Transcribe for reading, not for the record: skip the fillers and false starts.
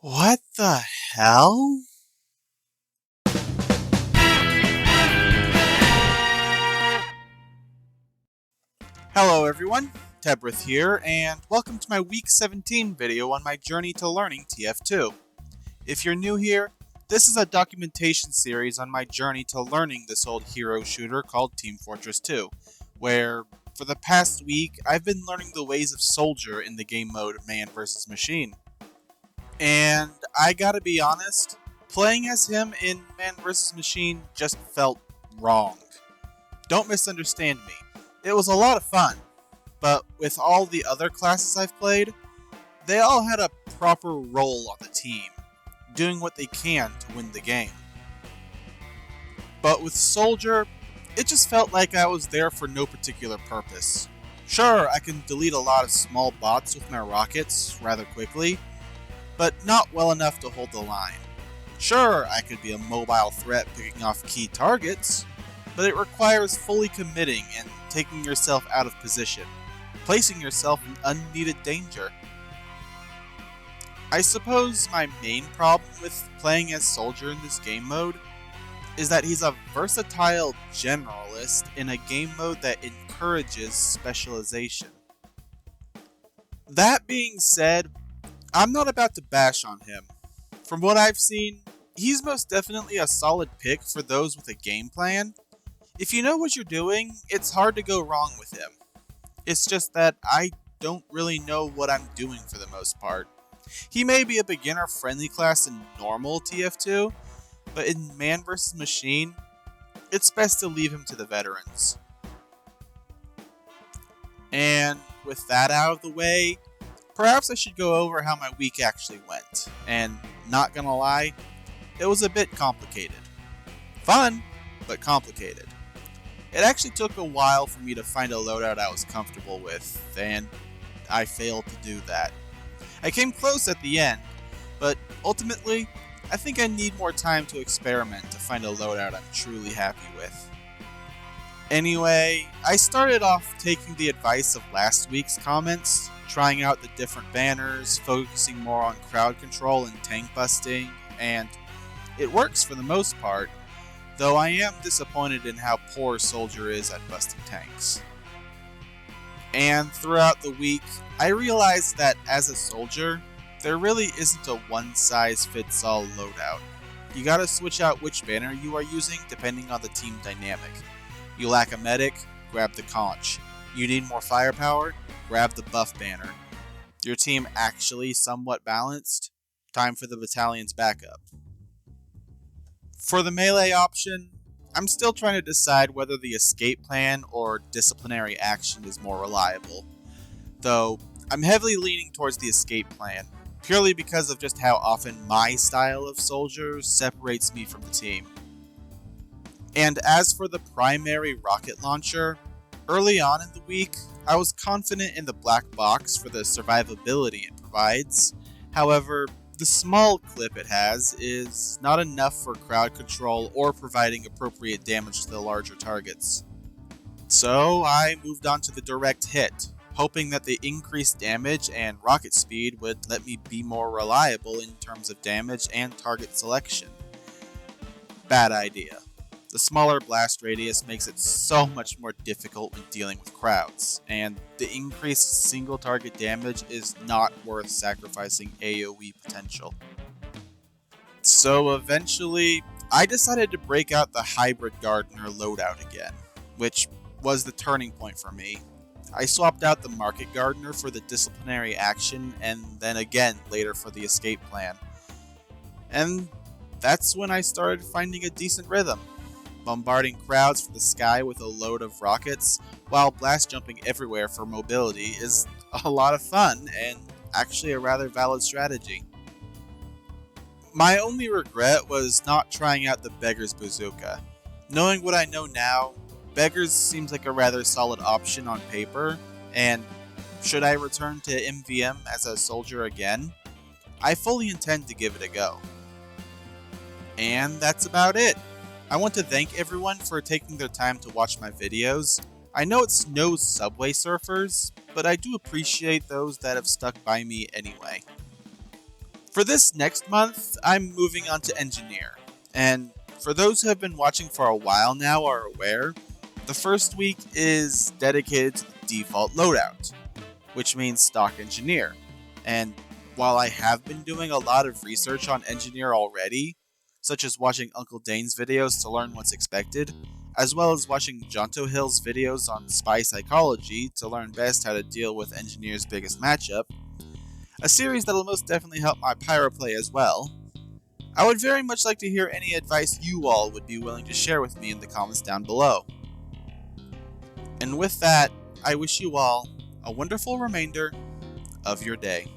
What the hell? Hello everyone, Tebrith here, and welcome to my Week 17 video on my journey to learning TF2. If you're new here, this is a documentation series on my journey to learning this old hero shooter called Team Fortress 2, where, for the past week, I've been learning the ways of Soldier in the game mode Man vs. Machine. And I gotta be honest, playing as him in Man vs. Machine just felt wrong. Don't misunderstand me. It was a lot of fun, but with all the other classes I've played, they all had a proper role on the team, doing what they can to win the game. But with Soldier, it just felt like I was there for no particular purpose. Sure, I can delete a lot of small bots with my rockets rather quickly, but not well enough to hold the line. Sure, I could be a mobile threat picking off key targets, but it requires fully committing and taking yourself out of position, placing yourself in unneeded danger. I suppose my main problem with playing as Soldier in this game mode is that he's a versatile generalist in a game mode that encourages specialization. That being said, I'm not about to bash on him. From what I've seen, he's most definitely a solid pick for those with a game plan. If you know what you're doing, it's hard to go wrong with him. It's just that I don't really know what I'm doing for the most part. He may be a beginner-friendly class in normal TF2, but in Man vs. Machine, it's best to leave him to the veterans. And with that out of the way, perhaps I should go over how my week actually went. And not gonna lie, it was a bit complicated. Fun, but complicated. It actually took a while for me to find a loadout I was comfortable with, and I failed to do that. I came close at the end, but ultimately, I think I need more time to experiment to find a loadout I'm truly happy with. Anyway, I started off taking the advice of last week's comments, trying out the different banners, focusing more on crowd control and tank busting, and it works for the most part, though I am disappointed in how poor Soldier is at busting tanks. And throughout the week, I realized that as a Soldier, there really isn't a one-size-fits-all loadout. You gotta switch out which banner you are using depending on the team dynamic. You lack a medic, grab the conch. You need more firepower, grab the buff banner. Your team actually somewhat balanced? Time for the battalion's backup. For the melee option, I'm still trying to decide whether the escape plan or disciplinary action is more reliable. Though, I'm heavily leaning towards the escape plan, purely because of just how often my style of Soldier separates me from the team. And as for the primary rocket launcher, early on in the week, I was confident in the black box for the survivability it provides. However, the small clip it has is not enough for crowd control or providing appropriate damage to the larger targets. So I moved on to the direct hit, hoping that the increased damage and rocket speed would let me be more reliable in terms of damage and target selection. Bad idea. The smaller blast radius makes it so much more difficult when dealing with crowds, and the increased single target damage is not worth sacrificing AoE potential. So eventually, I decided to break out the Hybrid Gardener loadout again, which was the turning point for me. I swapped out the Market Gardener for the disciplinary action, and then again later for the escape plan. And that's when I started finding a decent rhythm. Bombarding crowds from the sky with a load of rockets, while blast jumping everywhere for mobility is a lot of fun, and actually a rather valid strategy. My only regret was not trying out the Beggar's Bazooka. Knowing what I know now, Beggar's seems like a rather solid option on paper, and should I return to MVM as a Soldier again, I fully intend to give it a go. And that's about it. I want to thank everyone for taking their time to watch my videos. I know it's no Subway Surfers, but I do appreciate those that have stuck by me anyway. For this next month, I'm moving on to Engineer, and for those who have been watching for a while now are aware, the first week is dedicated to the default loadout, which means Stock Engineer, and while I have been doing a lot of research on Engineer already, such as watching Uncle Dane's videos to learn what's expected, as well as watching Jonto Hill's videos on spy psychology to learn best how to deal with Engineer's biggest matchup, a series that'll most definitely help my pyroplay as well, I would very much like to hear any advice you all would be willing to share with me in the comments down below. And with that, I wish you all a wonderful remainder of your day.